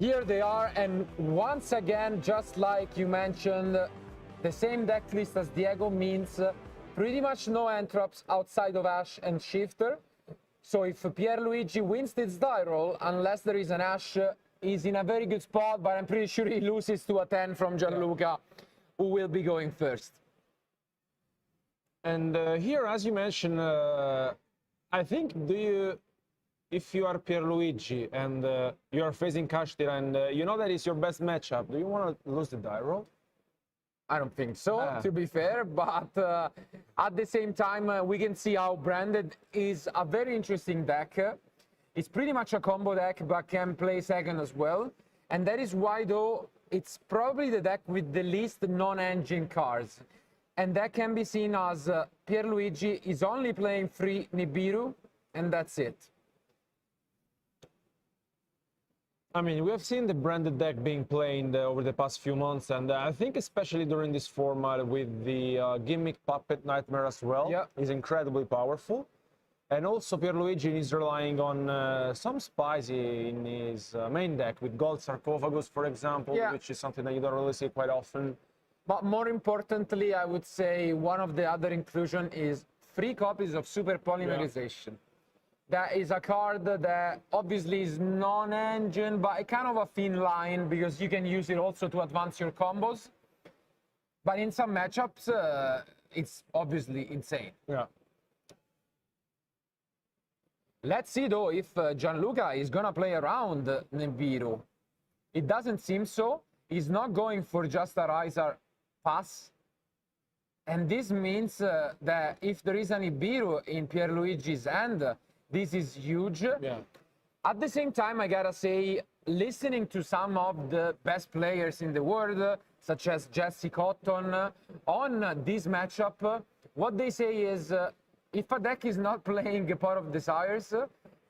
here they are, and once again, just like you mentioned, the same deck list as Diego means pretty much no entrops outside of Ash and Shifter. So if Pierluigi wins this die roll, unless there is an Ash, he's in a very good spot, but I'm pretty sure he loses to a 10 from Gianluca, who will be going first. And here, as you mentioned, I think if you are Pierluigi and you are facing Kashtir and you know that it's your best matchup, do you want to lose the die roll? I don't think so, to be fair, but at the same time, we can see how Branded is a very interesting deck. It's pretty much a combo deck, but can play second as well. And that is why, though, it's probably the deck with the least non-engine cards. And that can be seen as Pierluigi is only playing 3 Nibiru, and that's it. I mean, we have seen the Branded deck being played over the past few months, and I think especially during this format with the Gimmick Puppet Nightmare as well, is incredibly powerful. And also Pierluigi is relying on some spicy in his main deck with Gold Sarcophagus, for example, which is something that you don't really see quite often. But more importantly, I would say one of the other inclusion is 3 copies of Super Polymerization. That is a card that obviously is non-engine, but kind of a thin line because you can use it also to advance your combos. But in some matchups, it's obviously insane. Let's see, though, if Gianluca is going to play around Nibiru. It doesn't seem so. He's not going for just a Riser pass. And this means that if there is a Nibiru in Pierluigi's hand, this is huge. At the same time, I gotta say, listening to some of the best players in the world, such as Jesse Cotton, on this matchup, what they say is, if a deck is not playing a Pot of Desires,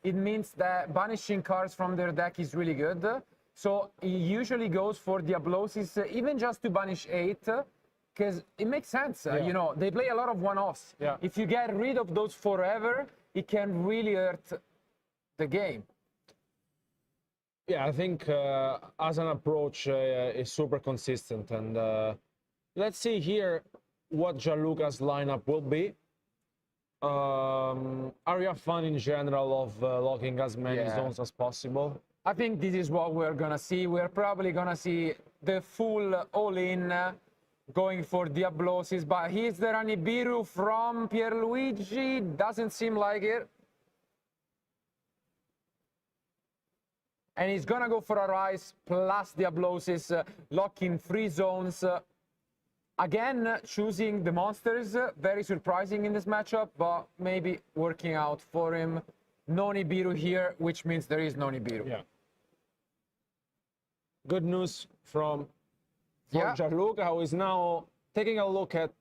it means that banishing cards from their deck is really good. So he usually goes for Diablosis, even just to banish 8, because it makes sense. You know, they play a lot of one-offs. If you get rid of those forever, it can really hurt the game. Yeah, I think as an approach, is super consistent. And let's see here what Gianluca's lineup will be. Are you a fan in general of locking as many zones as possible? I think this is what we're going to see. We're probably going to see the full all-in going for Diablosis, but is there a Nibiru from Pierluigi? Doesn't seem like it. And he's gonna go for a Rise plus Diablosis, locking 3 zones. Again, choosing the monsters, very surprising in this matchup, but maybe working out for him. No Nibiru here, which means there is no Nibiru. Good news from Gianluca, who is now taking a look at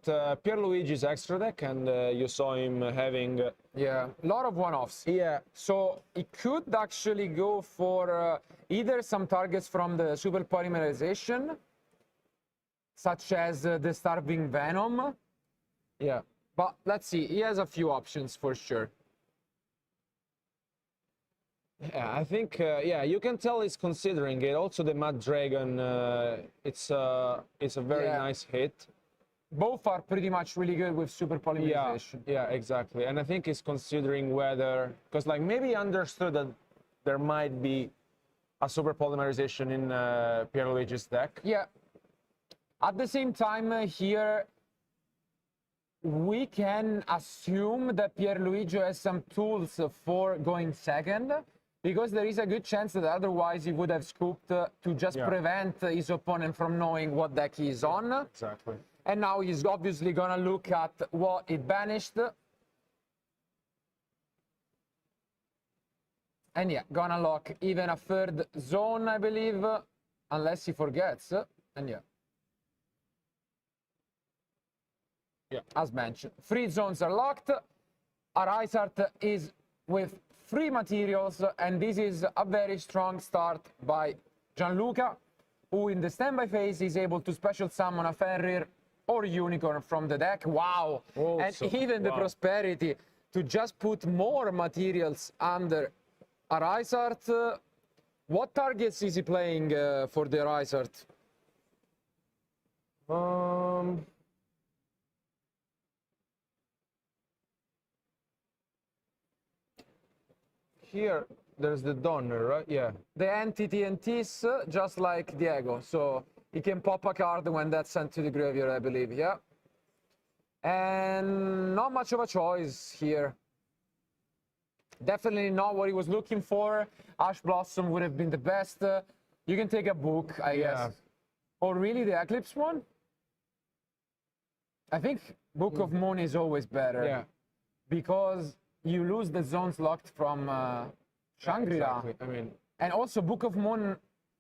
Pierluigi's extra deck, and you saw him having a lot of one-offs. So he could actually go for either some targets from the Super Polymerization, such as the Starving Venom. But let's see, he has a few options for sure. I think, you can tell he's considering it. Also, the Mad Dragon, it's a very nice hit. Both are pretty much really good with Super Polymerization. Yeah, exactly. And I think he's considering whether, because like maybe he understood that there might be a Super Polymerization in Pierluigi's deck. At the same time, here we can assume that Pierluigi has some tools for going second, because there is a good chance that otherwise he would have scooped to just prevent his opponent from knowing what deck he's on. Exactly. And now he's obviously gonna look at what it banished. And gonna lock even a 3rd zone, I believe, unless he forgets. And as mentioned, 3 zones are locked. Our Ice Art is with 3 materials, and this is a very strong start by Gianluca, who in the standby phase is able to special summon a Fenrir or Unicorn from the deck. Wow! And even the Prosperity to just put more materials under our Ice Art What targets is he playing for the Risart? Here, there's the donor, right? Yeah. The entity and this, just like Diego. So he can pop a card when that's sent to the graveyard, I believe, yeah. And not much of a choice here. Definitely not what he was looking for. Ash Blossom would have been the best. You can take a book, I guess. Or really the Eclipse one? I think Book of Moon is always better. Yeah. Because you lose the zones locked from Shangri-La. Exactly. I mean, and also Book of Moon,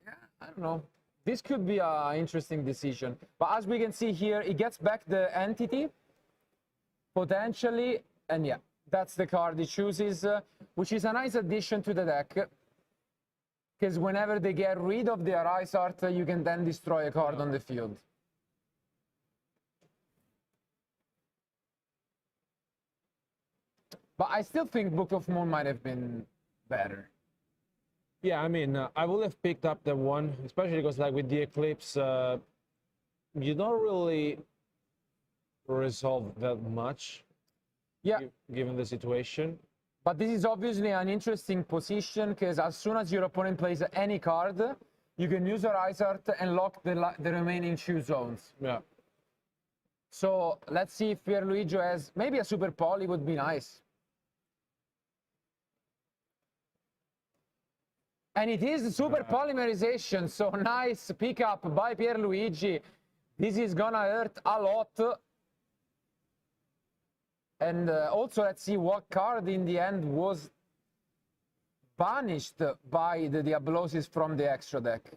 yeah, I don't know. This could be an interesting decision. But as we can see here, he gets back the entity, potentially, and yeah, that's the card he chooses, which is a nice addition to the deck. Because whenever they get rid of the Arise Art, you can then destroy a card on the field. But I still think Book of Moon might have been better. yeah, I mean, I would have picked up the one, especially because, like, with the Eclipse, you don't really resolve that much. Yeah. Given the situation. But this is obviously an interesting position, because as soon as your opponent plays any card, you can use Arise Art and lock the remaining 2 zones. Yeah. So let's see if Pierluigi has maybe a Super Poly would be nice. And it is Super Polymerization, so nice pickup by Pierluigi. This is gonna hurt a lot. And also, let's see what card in the end was banished by the Diablosis from the extra deck.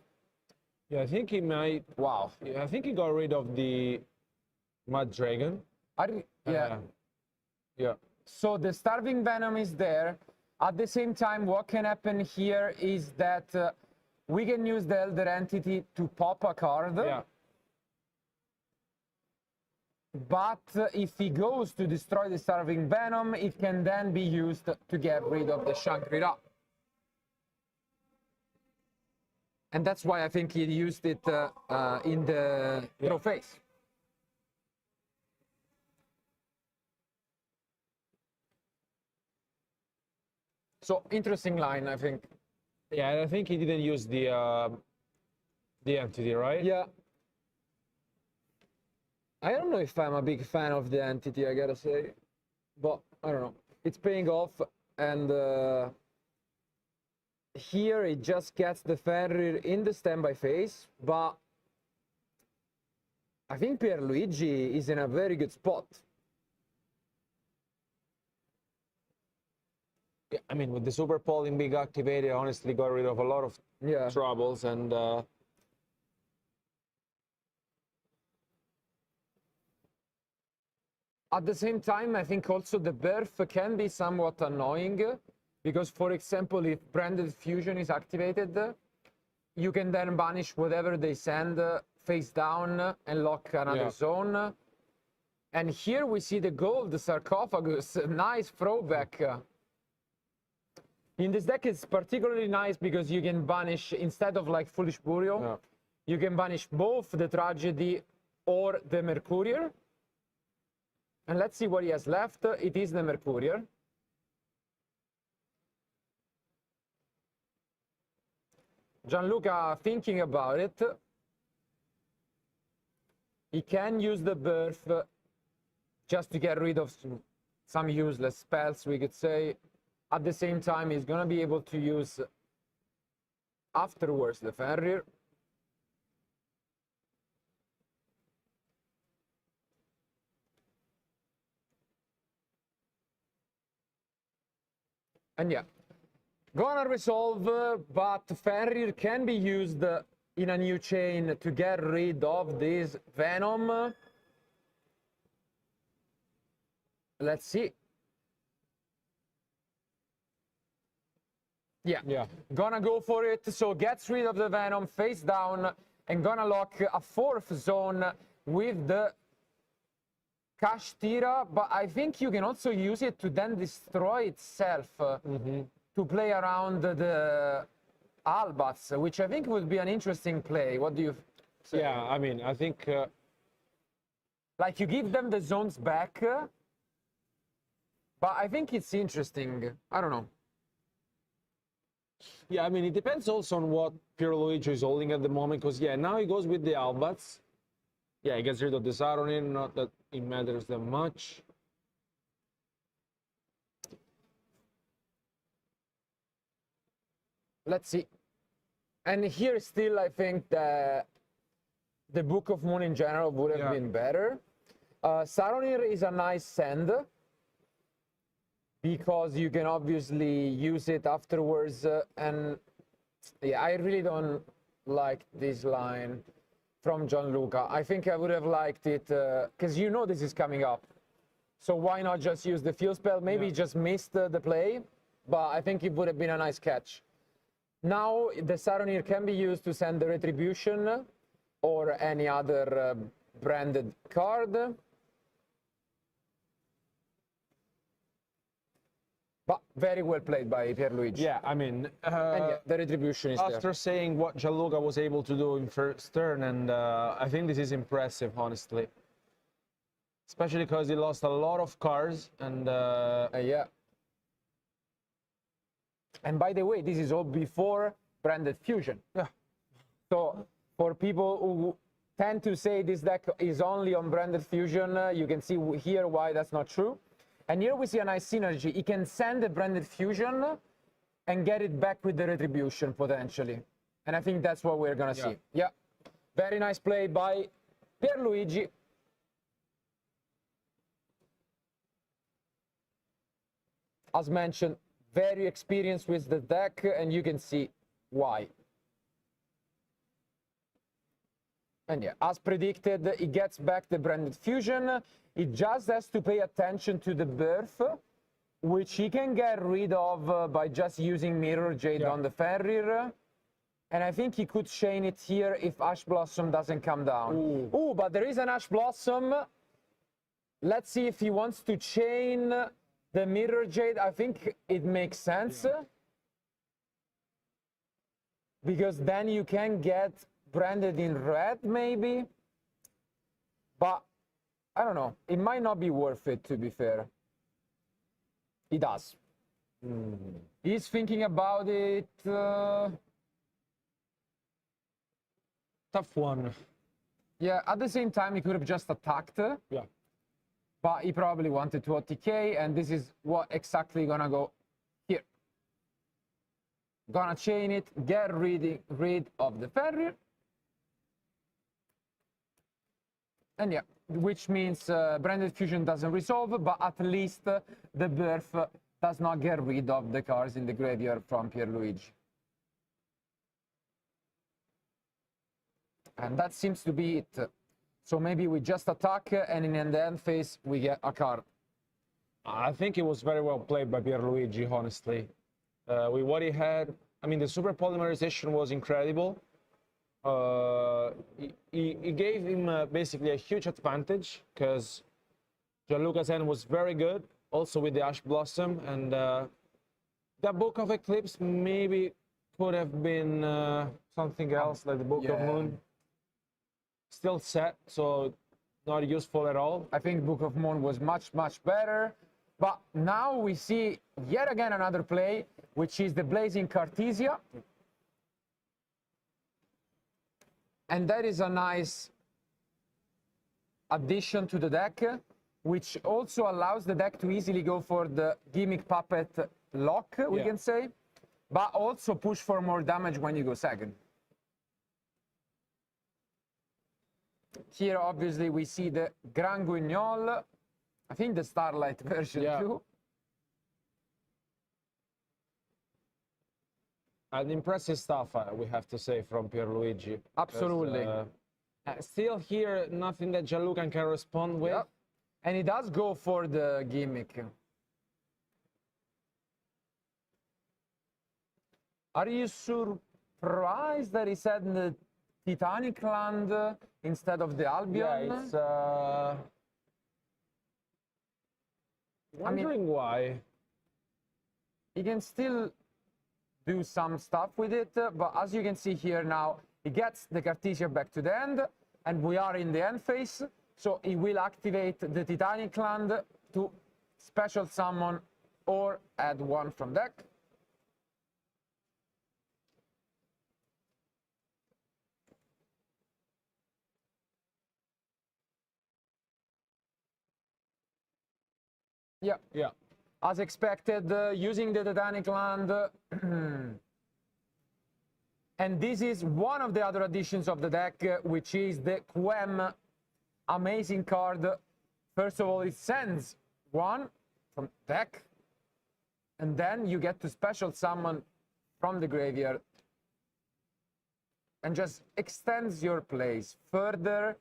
Yeah, I think he might. Wow. Yeah, I think he got rid of the Mud Dragon. Yeah. Yeah. So the Starving Venom is there. At the same time, what can happen here is that we can use the Elder Entity to pop a card. Yeah. But if he goes to destroy the Starving Venom, it can then be used to get rid of the Shangri-La. And that's why I think he used it in the draw phase. So, interesting line, I think. Yeah, I think he didn't use the entity, right? Yeah. I don't know if I'm a big fan of the entity, I gotta say. But, I don't know. It's paying off, and here it just gets the Fenrir in the standby phase, but I think Pierluigi is in a very good spot. Yeah, I mean, with the Super Polling being activated, I honestly got rid of a lot of troubles, and at the same time, I think also the birth can be somewhat annoying, because, for example, if Branded Fusion is activated, you can then banish whatever they send face down and lock another zone. And here we see the gold sarcophagus, nice throwback. In this deck, it's particularly nice because you can banish, instead of like Foolish Burial, you can banish both the Tragedy or the Mercurier. And let's see what he has left. It is the Mercurier. Gianluca thinking about it. He can use the birth just to get rid of some useless spells, we could say. At the same time, he's going to be able to use afterwards the Fenrir. And yeah, gonna resolve, but Fenrir can be used in a new chain to get rid of this Venom. Let's see. Yeah, gonna go for it. So gets rid of the Venom face down and gonna lock a 4th zone with the Kashtira, but I think you can also use it to then destroy itself to play around the Albats, which I think would be an interesting play. What do you say? Yeah, I mean, I think like you give them the zones back, but I think it's interesting. I don't know. yeah, I mean, it depends also on what Pierluigi is holding at the moment, because, yeah, now he goes with the Albats. Yeah, he gets rid of the Saronin, not that it matters that much. Let's see. And here still, I think that the Book of Moon in general would have been better. Saronir is a nice send, because you can obviously use it afterwards. And yeah, I really don't like this line from Gianluca. I think I would have liked it, because you know this is coming up. So why not just use the fuel spell? Maybe he just missed the play, but I think it would have been a nice catch. Now the Saronir can be used to send the Retribution or any other branded card. But very well played by Pierluigi. Yeah, I mean, and yeah, the Retribution is after there. saying what Gianluca was able to do in first turn, and I think this is impressive, honestly. Especially because he lost a lot of cards, and yeah. And by the way, this is all before branded fusion. Yeah. So for people who tend to say this deck is only on branded fusion, you can see here why that's not true. And here we see a nice synergy. He can send the branded fusion and get it back with the Retribution potentially. And I think that's what we're gonna see. Yeah. Very nice play by Pierluigi. As mentioned, very experienced with the deck, and you can see why. And yeah, as predicted, he gets back the branded fusion. He just has to pay attention to the birth, which he can get rid of by just using Mirror Jade on the Fenrir. And I think he could chain it here if Ash Blossom doesn't come down. Ooh, but there is an Ash Blossom. Let's see if he wants to chain the Mirror Jade. I think it makes sense. Because then you can get branded in red, maybe. But I don't know. It might not be worth it, to be fair. He does. He's thinking about it. tough one. Yeah, at the same time, he could have just attacked. Yeah. But he probably wanted to OTK, and this is what exactly gonna go here. Gonna chain it, get rid of the Fenrir. And yeah, which means branded fusion doesn't resolve, but at least the birth does not get rid of the cards in the graveyard from Pierluigi. And that seems to be it. So maybe we just attack, and in the end phase, we get a card. I think it was very well played by Pierluigi, honestly. With what he had, I mean, the super polymerization was incredible. He gave him basically a huge advantage, because Gianluca's hand was very good, also with the Ash Blossom, and that Book of Eclipse maybe could have been something else, like the Book of Moon. Still set, so not useful at all. I think Book of Moon was much, much better. But now we see yet again another play, which is the Blazing Cartesia. And that is a nice addition to the deck, which also allows the deck to easily go for the Gimmick Puppet lock, we can say, but also push for more damage when you go second. Here, obviously, we see the Grand Guignol. I think the Starlight version too. And impressive stuff, we have to say, from Pierluigi. Absolutely. Still here, nothing that Gianluca can respond with. Yep. And he does go for the gimmick. Are you surprised that he said the Titanic Land instead of the Albion? Yeah, it's wondering why. He can still do some stuff with it, but as you can see here now, he gets the Cartesia back to the end, and we are in the end phase, so he will activate the Titanic Land to special summon or add one from deck. Yeah. As expected, using the Titanic Land. And this is one of the other additions of the deck, which is the Quem. Amazing card. First of all, it sends one from deck, and then you get to special summon from the graveyard and just extends your plays further,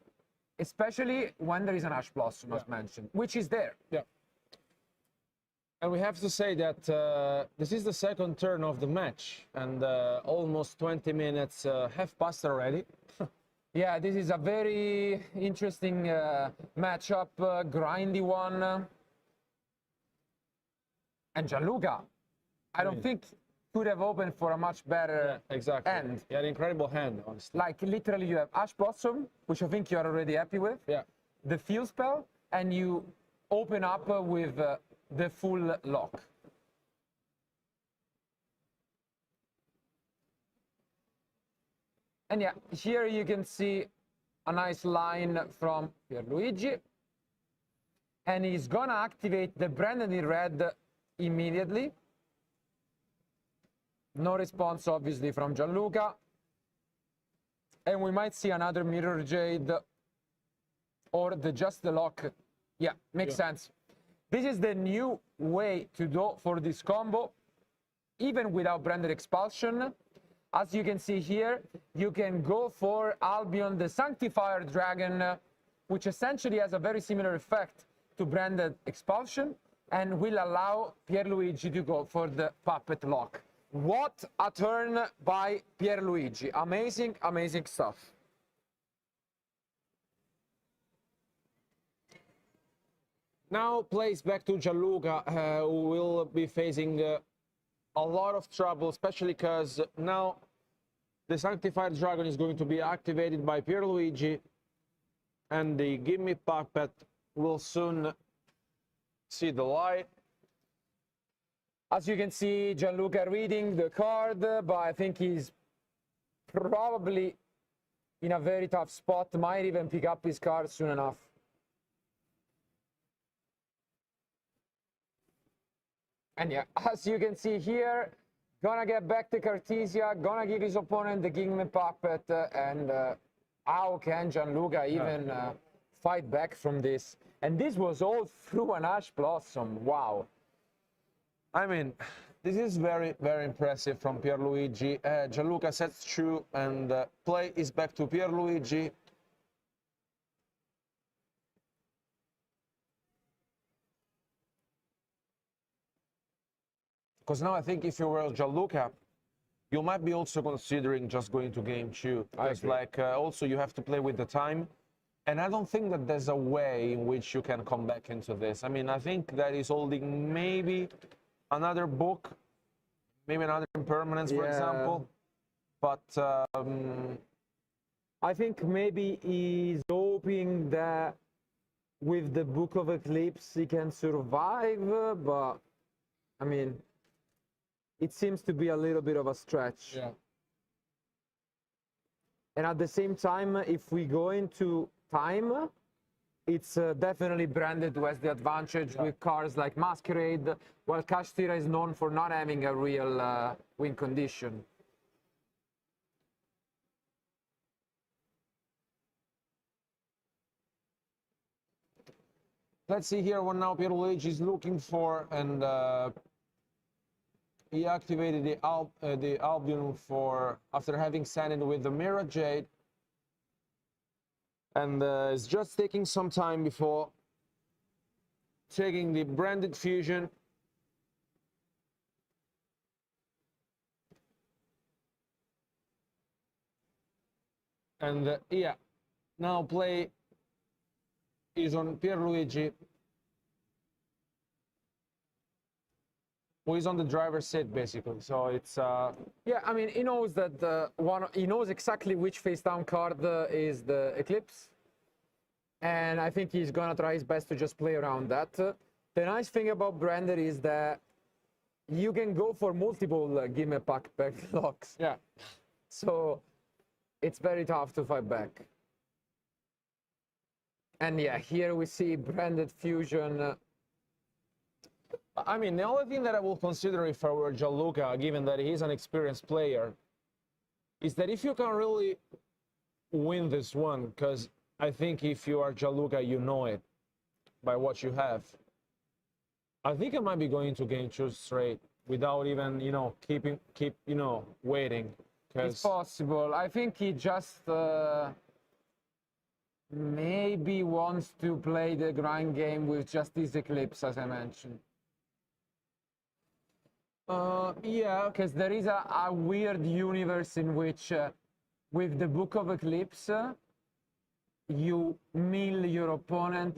especially when there is an Ash Blossom, as mentioned, which is there. Yeah. And we have to say that this is the second turn of the match, and almost 20 minutes have passed already. Yeah, this is a very interesting matchup, grindy one. And Gianluca, I don't think could have opened for a much better end. Yeah, an incredible hand, honestly. Like, literally, you have Ash Blossom, which I think you're already happy with. Yeah. The Field Spell, and you open up with the full lock. And yeah, here you can see a nice line from Pierluigi. And he's gonna activate the Branded in Red immediately. No response, obviously, from Gianluca. And we might see another Mirror Jade or just the lock. Yeah, makes sense. This is the new way to go for this combo, even without Branded Expulsion. As you can see here, you can go for Albion, the Sanctifier Dragon, which essentially has a very similar effect to Branded Expulsion, and will allow Pierluigi to go for the Puppet Lock. What a turn by Pierluigi. Amazing, amazing stuff. Now plays back to Gianluca, who will be facing a lot of trouble, especially because now the Sanctified Dragon is going to be activated by Pierluigi, and the Gimme Puppet will soon see the light. As you can see, Gianluca reading the card, but I think he's probably in a very tough spot, might even pick up his card soon enough. And yeah, as you can see here, gonna get back to Cartesia, gonna give his opponent the Gimme Puppet, and how can Gianluca even fight back from this? And this was all through an Ash Blossom. Wow. I mean, this is very, very impressive from Pierluigi. Gianluca sets through, and play is back to Pierluigi. Because now I think if you were Gianluca, you might be also considering just going to game 2. Because also you have to play with the time. And I don't think that there's a way in which you can come back into this. I mean, I think that is holding maybe another book, maybe another Impermanence, for example. But I think maybe he's hoping that with the Book of Eclipse he can survive, but I mean, it seems to be a little bit of a stretch. Yeah. And at the same time, if we go into time, it's definitely Branded who has the advantage with cards like Masquerade, while Kashtira is known for not having a real win condition. Let's see here what now Pierluigi is looking for, and he activated the Albion for after having sent it with the Mirror Jade, and it's just taking some time before taking the Branded Fusion. And yeah, now play is on Pierluigi. who is on the driver's seat basically. So it's yeah, I mean, he knows that he knows exactly which face down card is the Eclipse, and I think he's gonna try his best to just play around that. The nice thing about Brander is that you can go for multiple gimme pack locks. yeah. So it's very tough to fight back. And yeah, here we see branded fusion. I mean, the only thing that I will consider if I were Gianluca, given that he's an experienced player, is that if you can really win this one, because I think if you are Gianluca, you know it by what you have. I think I might be going to game 2 straight without even, keep waiting. It's possible. I think he just maybe wants to play the grind game with just this Eclipse, as I mentioned. Yeah, because there is a weird universe in which, with the Book of Eclipse, you mill your opponent.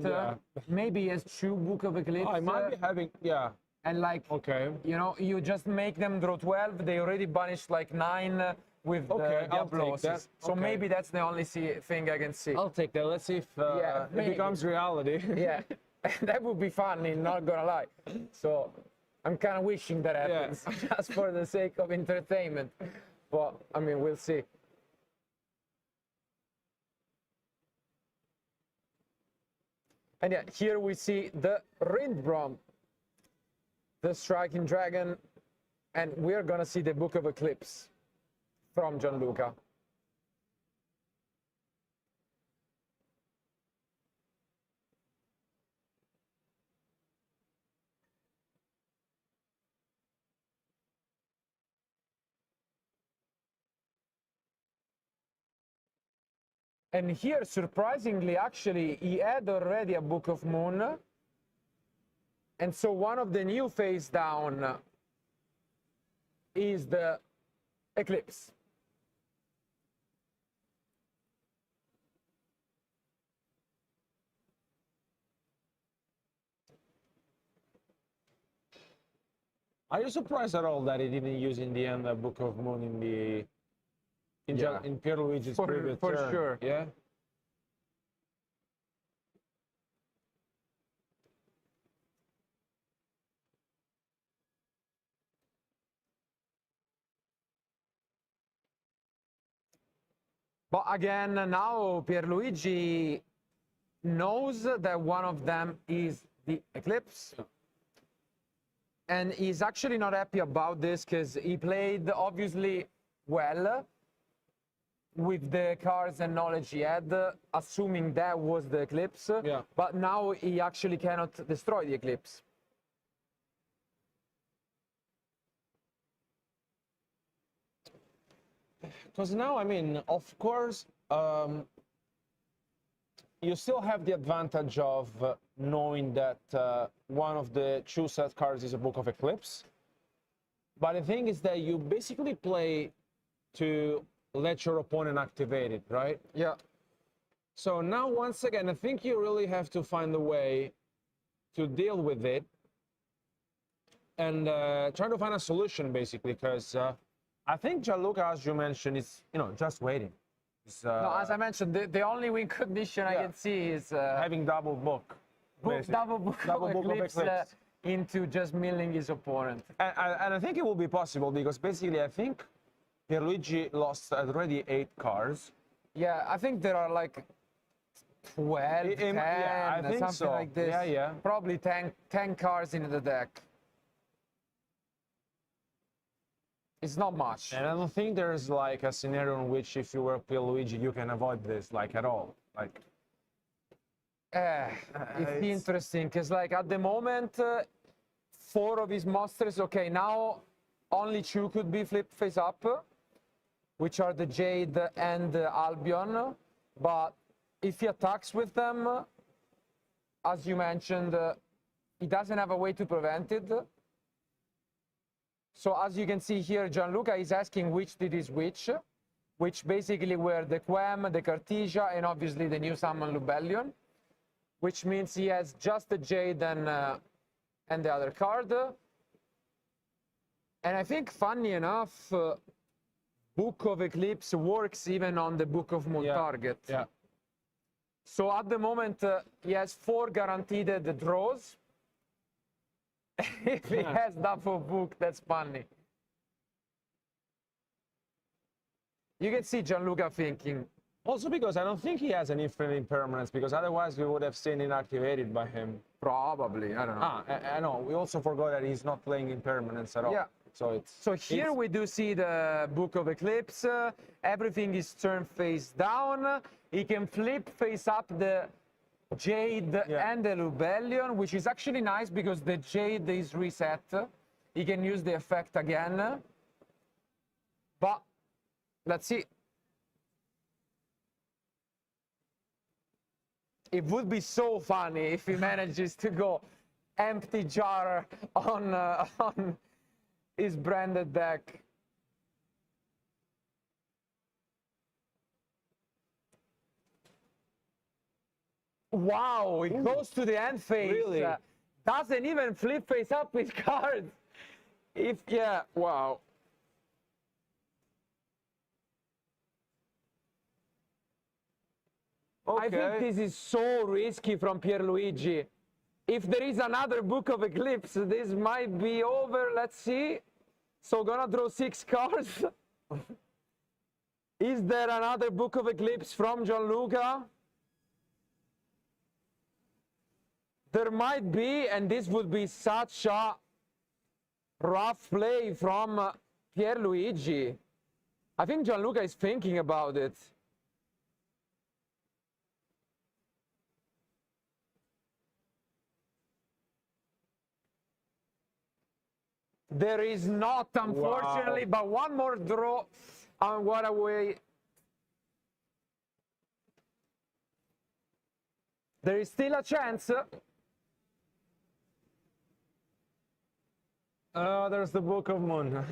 Maybe he has 2 Book of Eclipse. I might be having, yeah. And like, okay, you just make them draw 12. They already banished like 9 with the applauses. So maybe that's the only thing I can see. I'll take that. Let's see if it becomes reality. Yeah, that would be funny, not gonna lie. So I'm kind of wishing that happens, just for the sake of entertainment. But I mean, we'll see. And yeah, here we see the Rindbrom, the Striking Dragon, and we're gonna see the Book of Eclipse from Gianluca. And here, surprisingly, actually, he had already a Book of Moon. And so one of the new face down is the Eclipse. Are you surprised at all that he didn't use in the end the Book of Moon in Pierluigi's previous for turn? sure. Yeah. But again, now Pierluigi knows that one of them is the Eclipse. And he's actually not happy about this because he played obviously well with the cards and knowledge he had, assuming that was the Eclipse. Yeah. But now he actually cannot destroy the Eclipse. Because now, I mean, of course, you still have the advantage of knowing that one of the 2 set cards is a Book of Eclipse. But the thing is that you basically play to let your opponent activate it, right? Yeah. So now, once again, I think you really have to find a way to deal with it and try to find a solution, basically, because I think Gianluca, as you mentioned, is just waiting. No, as I mentioned, the only win condition I can see is having double book double book of Eclipse into just milling his opponent. And I think it will be possible because basically I think Pierluigi lost already 8 cards. Yeah, I think there are like 12, 10, I think something so. like this. Yeah. Probably 10 cards in the deck. It's not much. And I don't think there's like a scenario in which if you were Pierluigi, you can avoid this like at all. Like, it's interesting because like at the moment, 4 of his monsters. Okay, now only 2 could be flipped face up, which are the Jade and the Albion. But if he attacks with them, as you mentioned, he doesn't have a way to prevent it. So as you can see here, Gianluca is asking which did his which basically were the Quem, the Cartesia, and obviously the new summon Lubellion, which means he has just the Jade and the other card. And I think, funny enough, Book of Eclipse works even on the Book of Moon target. Yeah. So at the moment, he has 4 guaranteed draws. If he has double book, that's funny. You can see Gianluca thinking. Also because I don't think he has an infinite impermanence, because otherwise we would have seen it activated by him. Probably, I don't know. I know. We also forgot that he's not playing impermanence at all. Yeah. So here we do see the Book of Eclipse. Everything is turned face down. He can flip face up the Jade and the Lubellion, which is actually nice because the Jade is reset. He can use the effect again. But let's see. It would be so funny if he manages to go empty jar on his branded deck. Wow, it goes to the end phase. Really? Doesn't even flip face up his cards. Wow. Okay. I think this is so risky from Pierluigi. If there is another Book of Eclipse, this might be over. Let's see. So gonna draw 6 cards. Is there another Book of Eclipse from Gianluca? There might be, and this would be such a rough play from Pierluigi. I think Gianluca is thinking about it. There is not, unfortunately, but one more draw. And what a way. There is still a chance. There's the Book of Moon.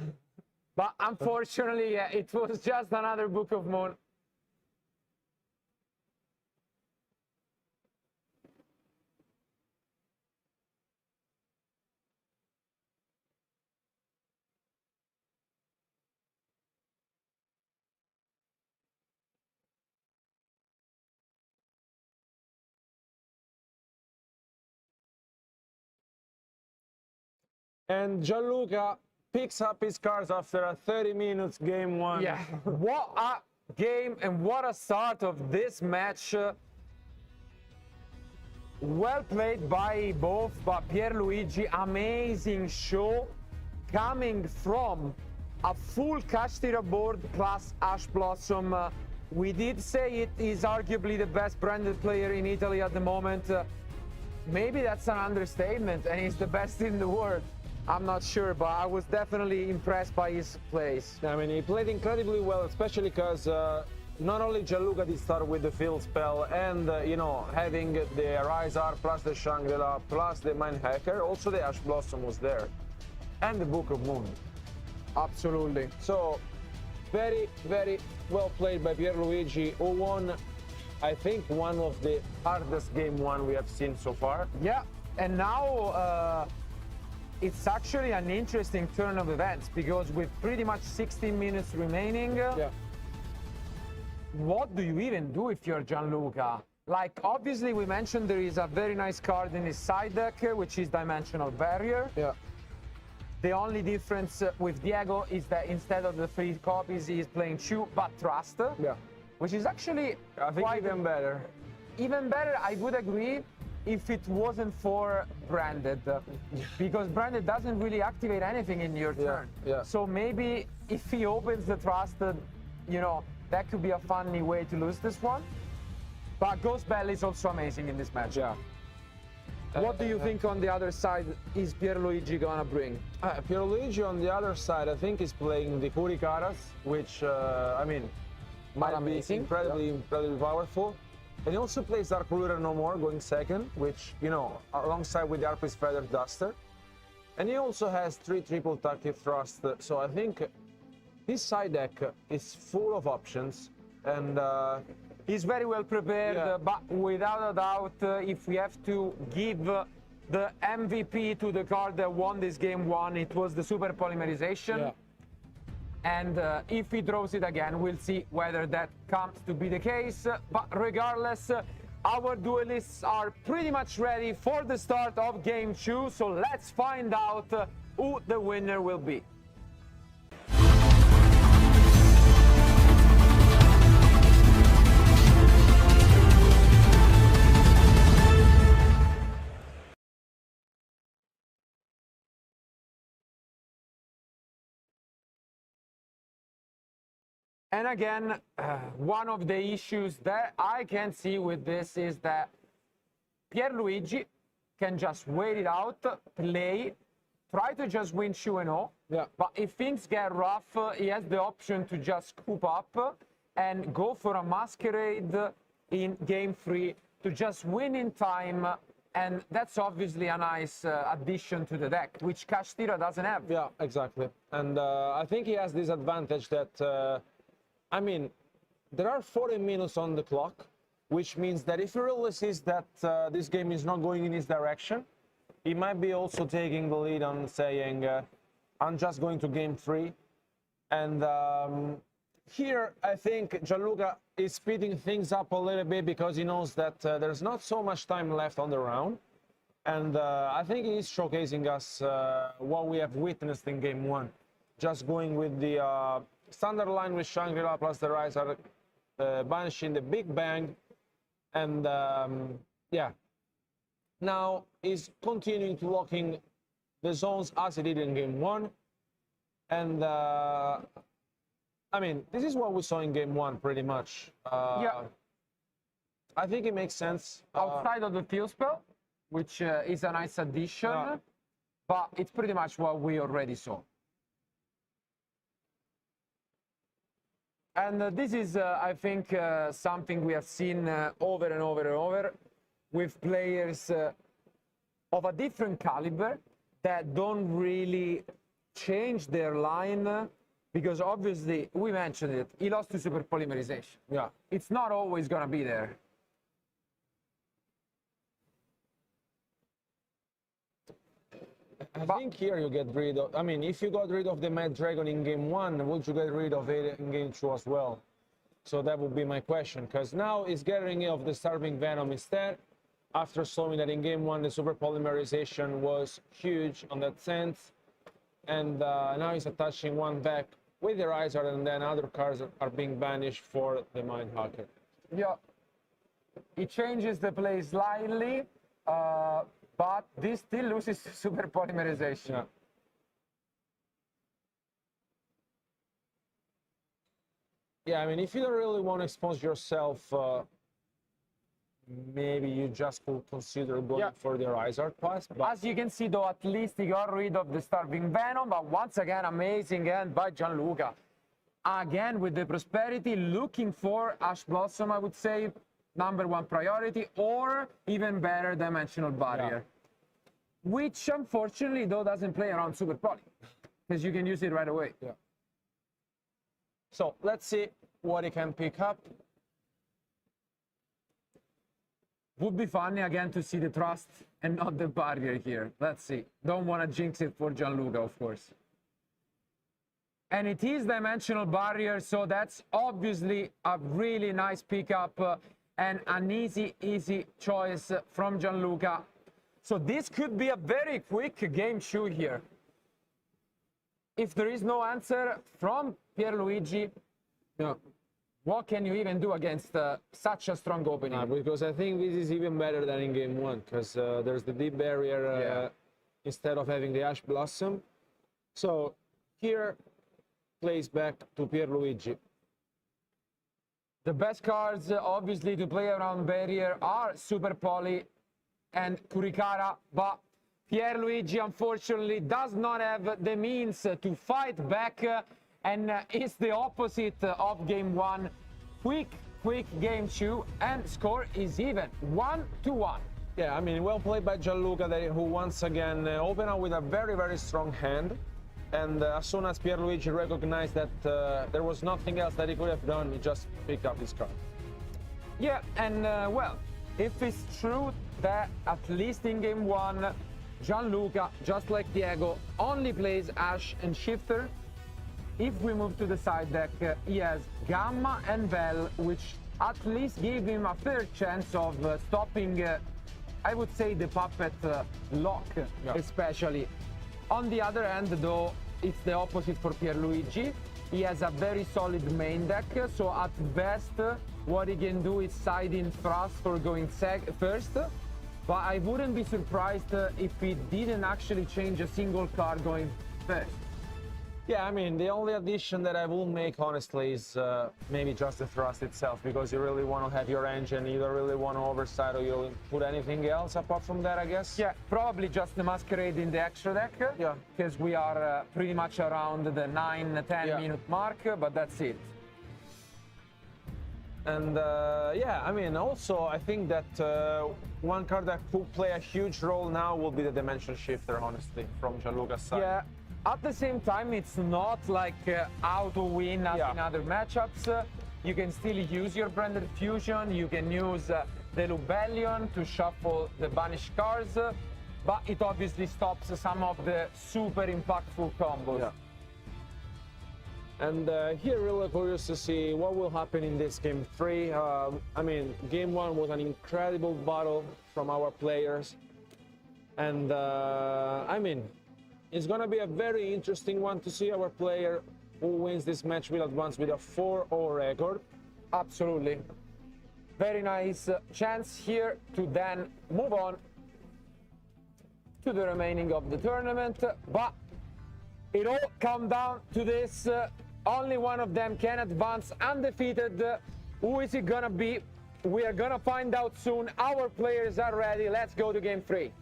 But unfortunately, it was just another Book of Moon. And Gianluca picks up his cards after a 30 minutes game 1. Yeah, what a game and what a start of this match. Well played by both, but Pierluigi, amazing show coming from a full Kashtira board plus Ash Blossom. We did say it is arguably the best branded player in Italy at the moment. Maybe that's an understatement, and he's the best in the world. I'm not sure, but I was definitely impressed by his plays. I mean, he played incredibly well, especially because not only Gianluca did start with the field spell and, you know, having the Rise Art plus the Shangri-La plus the Mind Hacker, also the Ash Blossom was there. And the Book of Moon. Absolutely. So, very, very well played by Pierluigi, who won, I think, one of the hardest game 1 we have seen so far. Yeah, and now it's actually an interesting turn of events, because with pretty much 16 minutes remaining, what do you even do if you're Gianluca? Like, obviously, we mentioned there is a very nice card in his side deck, which is Dimensional Barrier. Yeah. The only difference with Diego is that instead of the 3 copies, he is playing 2, but Trust. Yeah. Which is actually, I think, even better. Even better, I would agree, if it wasn't for Branded. Because Branded doesn't really activate anything in your turn. Yeah. So maybe if he opens the Trusted, you know, that could be a funny way to lose this one. But Ghost Bell is also amazing in this match. Yeah. What do you think on the other side is Pierluigi gonna bring? Pierluigi on the other side, I think, is playing the Hurikaras, which, I mean, might be incredibly powerful. And he also plays Dark Ruler No More, going second, which, you know, alongside with the Arpist Feather Duster. And he also has 3 triple Taki Thrust, so I think his side deck is full of options, and he's very well prepared, but without a doubt, if we have to give the MVP to the card that won this game one. It was the super polymerization. Yeah. And if he throws it again, we'll see whether that comes to be the case. But regardless, our duelists are pretty much ready for the start of game two. So let's find out who the winner will be. And again, one of the issues that I can see with this is that Pierluigi can just wait it out, play, try to just win 2-0. Yeah. But if things get rough, he has the option to just scoop up and go for a masquerade in game 3 to just win in time. And that's obviously a nice addition to the deck, which Cashtira doesn't have. Yeah, exactly. And I think he has this advantage that, I mean, there are 40 minutes on the clock, which means that if he really sees that this game is not going in his direction, he might be also taking the lead on saying, I'm just going to game 3. And here, I think Gianluca is speeding things up a little bit because he knows that there's not so much time left on the round. And I think he's showcasing us what we have witnessed in game 1. Just going with the standard line with Shangri-La plus the Riser, banishing the Big Bang. And yeah, now he's continuing to locking the zones as he did in game 1. And I mean, this is what we saw in game 1 pretty much. Yeah. I think it makes sense. Outside of the field spell, which is a nice addition, but it's pretty much what we already saw. And this is, I think, something we have seen over and over and over with players of a different caliber that don't really change their line, because obviously, we mentioned it, he lost to super polymerization. Yeah. It's not always going to be there. I think here you get rid of, I mean, if you got rid of the Mad Dragon in game 1, would you get rid of it in game 2 as well? So that would be my question, because now he's getting rid of the Starving Venom instead, after showing that in game 1 the super polymerization was huge on that sense, and now he's attaching one back with the Riser, and then other cards are being banished for the Mind Hacker. Yeah, he changes the play slightly, but this still loses super polymerization. Yeah. Yeah, I mean, if you don't really want to expose yourself, maybe you just could consider going for the Riser pass. But as you can see, though, at least he got rid of the Starving Venom, but once again, amazing hand by Gianluca. Again, with the Prosperity, looking for Ash Blossom, I would say, #1 priority, or even better, Dimensional Barrier. Which, unfortunately, though, doesn't play around Super Poly, because you can use it right away. Yeah. So, let's see what he can pick up. Would be funny, again, to see the Trust and not the Barrier here. Let's see. Don't want to jinx it for Gianluca, of course. And it is Dimensional Barrier, so that's obviously a really nice pickup and an easy choice from Gianluca. So this could be a very quick game 2 here. If there is no answer from Pierluigi, what can you even do against such a strong opening? Because I think this is even better than in game 1, because there's the Deep Barrier instead of having the Ash Blossom. So here, plays back to Pierluigi. The best cards, obviously, to play around Barrier are Super Poly and Kurikara, but Pierluigi, unfortunately, does not have the means to fight back, and it's the opposite of game 1. Quick game 2, and score is even, 1-1. Yeah, I mean, well played by Gianluca, who once again opened up with a very strong hand. And as soon as Pierluigi recognized that there was nothing else that he could have done, he just picked up his card. Yeah, and well, if it's true that at least in game one, Gianluca, just like Diego, only plays Ash and Shifter. If we move to the side deck, he has Gamma and Vel, which at least give him a fair chance of stopping, I would say, the puppet lock, especially. On the other hand, though, it's the opposite for Pierluigi. He has a very solid main deck, so at best, what he can do is side in thrust or going first. But I wouldn't be surprised if he didn't actually change a single card going first. Yeah, I mean, the only addition that I will make, honestly, is maybe just the thrust itself, because you really want to have your engine, you don't really want to overside or you put anything else apart from that, I guess. Yeah, probably just the Masquerade in the extra deck. Yeah. Because we are pretty much around the 9-10 minute mark, but that's it. And yeah, I mean, also, I think that one card that could play a huge role now will be the Dimension Shifter, honestly, from Gianluca's side. Yeah. At the same time, it's not like auto win as in other matchups. You can still use your Branded Fusion, you can use the Lubellion to shuffle the banished cards, but it obviously stops some of the super impactful combos. Yeah. And here, really curious to see what will happen in this game 3. I mean, game 1 was an incredible battle from our players, and I mean, it's going to be a very interesting one to see our player who wins this match will advance with a 4-0 record. Absolutely. Very nice chance here to then move on to the remaining of the tournament. But it all comes down to this. Only one of them can advance undefeated. Who is it going to be? We are going to find out soon. Our players are ready. Let's go to game 3.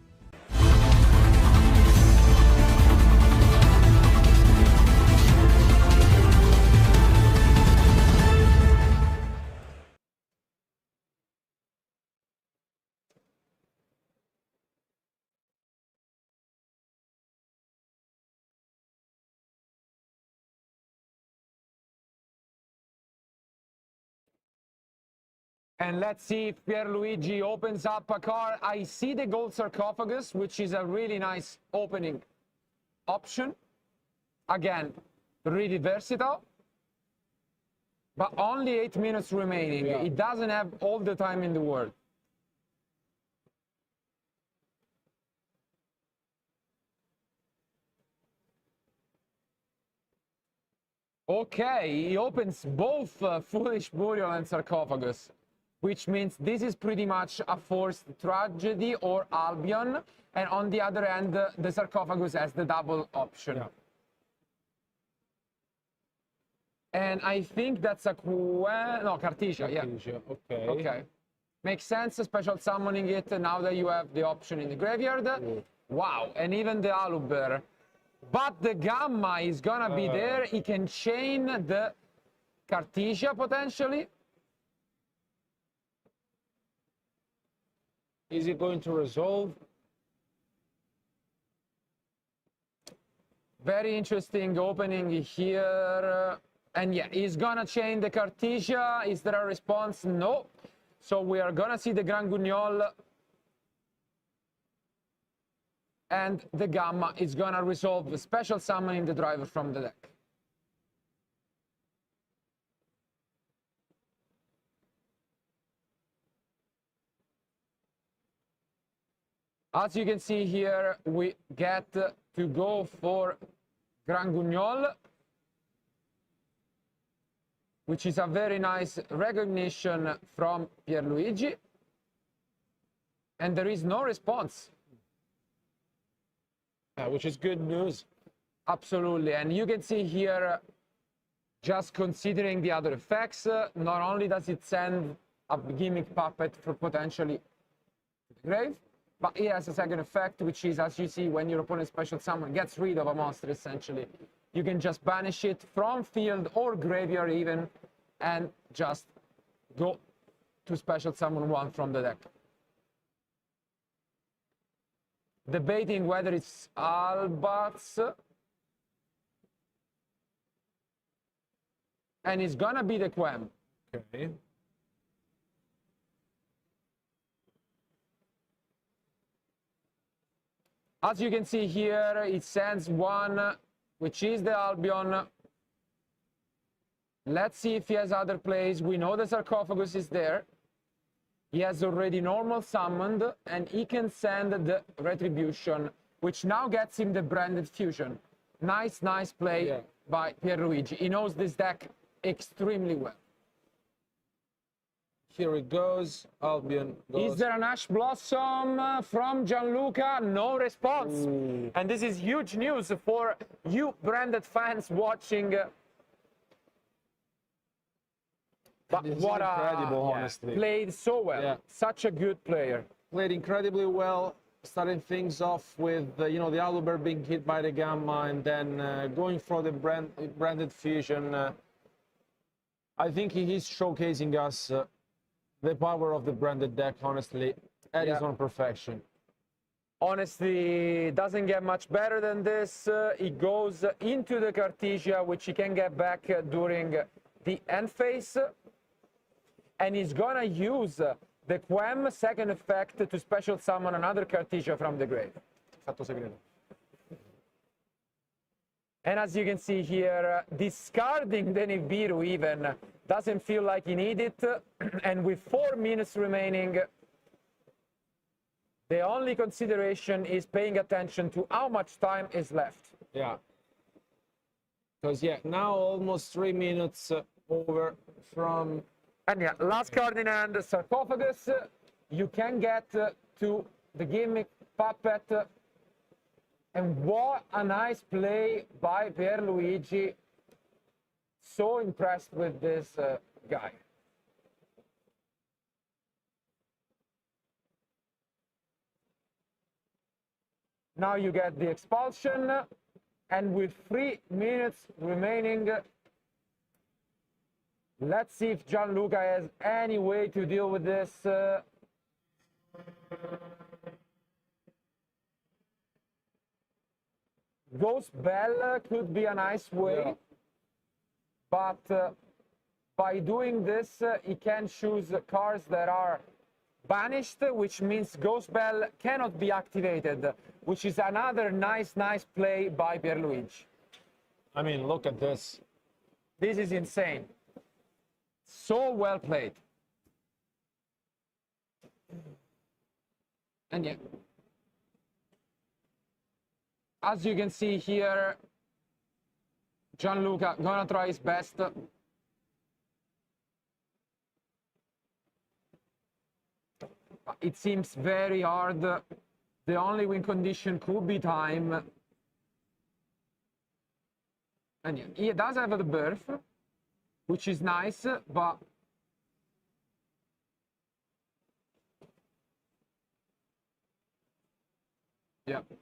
And let's see if Pierluigi opens up a card. I see the gold sarcophagus, which is a really nice opening option. Again, really versatile. But only 8 minutes remaining. Yeah. It doesn't have all the time in the world. Okay, he opens both Foolish Burial and Sarcophagus, which means this is pretty much a forced tragedy or Albion, and on the other end, the Sarcophagus has the double option. Yeah. And I think that's a Cartesia, yeah. Okay. Okay. Makes sense, special summoning it now that you have the option in the graveyard. Mm. Wow, and even the Aluber. But the Gamma is gonna be there. He can chain the Cartesia potentially. Is he going to resolve? Very interesting opening here. And yeah, he's gonna chain the Cartesia. Is there a response? No. So we are gonna see the Gran Guignol. And the Gamma is gonna resolve the special summoning the driver from the deck. As you can see here, we get to go for Gran Guignol, which is a very nice recognition from Pierluigi. And there is no response. Which is good news. Absolutely. And you can see here, just considering the other effects, not only does it send a gimmick puppet for potentially to the grave, but it has a second effect, which is, as you see, when your opponent's special summon gets rid of a monster, essentially, you can just banish it from field or graveyard even, and just go to special summon one from the deck. Debating whether it's Albats, and it's gonna be the Quem. Okay. As you can see here, it sends one, which is the Albion. Let's see if he has other plays. We know the sarcophagus is there. He has already normal summoned, and he can send the Retribution, which now gets him the branded fusion. Nice, nice play by Pierluigi. He knows this deck extremely well. Here it goes. Albion goes. Is there an Ash Blossom from Gianluca? No response. Ooh. And this is huge news for you branded fans watching. But what incredible, honestly. Played so well. Yeah. Such a good player. Played incredibly well. Starting things off with you know, the Owlbear being hit by the Gamma, and then going for the branded fusion. I think he's showcasing us the power of the branded deck, honestly, at his own perfection. Honestly, doesn't get much better than this. He goes into the Cartesia, which he can get back during the end phase. And he's gonna use the Quem second effect to special summon another Cartesia from the grave. And as you can see here, discarding the Nibiru even doesn't feel like he needed it. And with 4 minutes remaining, the only consideration is paying attention to how much time is left. Yeah. Because, now almost 3 minutes over from... And last card in hand, Sarcophagus. You can get to the Gimmick Puppet. And what a nice play by Pierluigi. So impressed with this guy. Now you get the Expulsion, and with 3 minutes remaining, let's see if Gianluca has any way to deal with this. Ghost Bell could be a nice way, but by doing this, he can choose cards that are banished, which means Ghost Bell cannot be activated, which is another nice play by Pierluigi. I mean, look at this. This is insane. So well played. And as you can see here, Gianluca gonna try his best. It seems very hard. The only win condition could be time. And he does have the birth, which is nice, but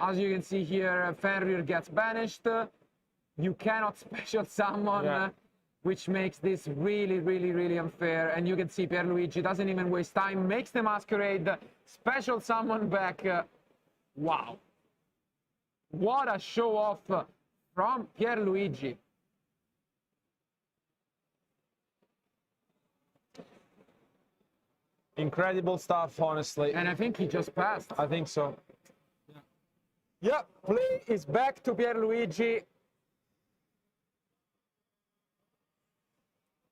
as you can see here, Fenrir gets banished. You cannot special summon, which makes this really unfair. And you can see Pierluigi doesn't even waste time, makes the Masquerade, special summon back. Wow. What a show off from Pierluigi. Incredible stuff, honestly. And I think he just passed. I think so. Yeah, play is back to Pierluigi.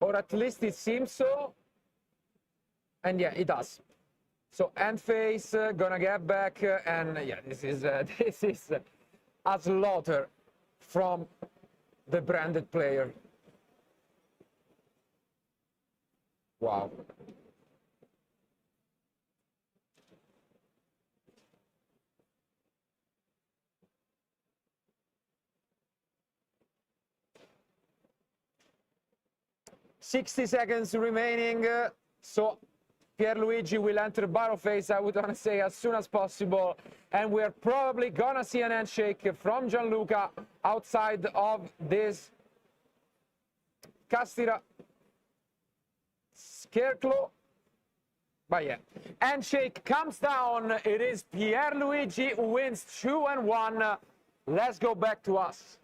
Or at least it seems so. And it does. So end phase, gonna get back, and this is a slaughter from the branded player. Wow. $60 seconds remaining, so Pierluigi will enter battle phase, I would want to say, as soon as possible. And we're probably going to see an handshake from Gianluca outside of this Castira Scarecrow. But handshake comes down. It is Pierluigi who wins 2-1. Let's go back to us.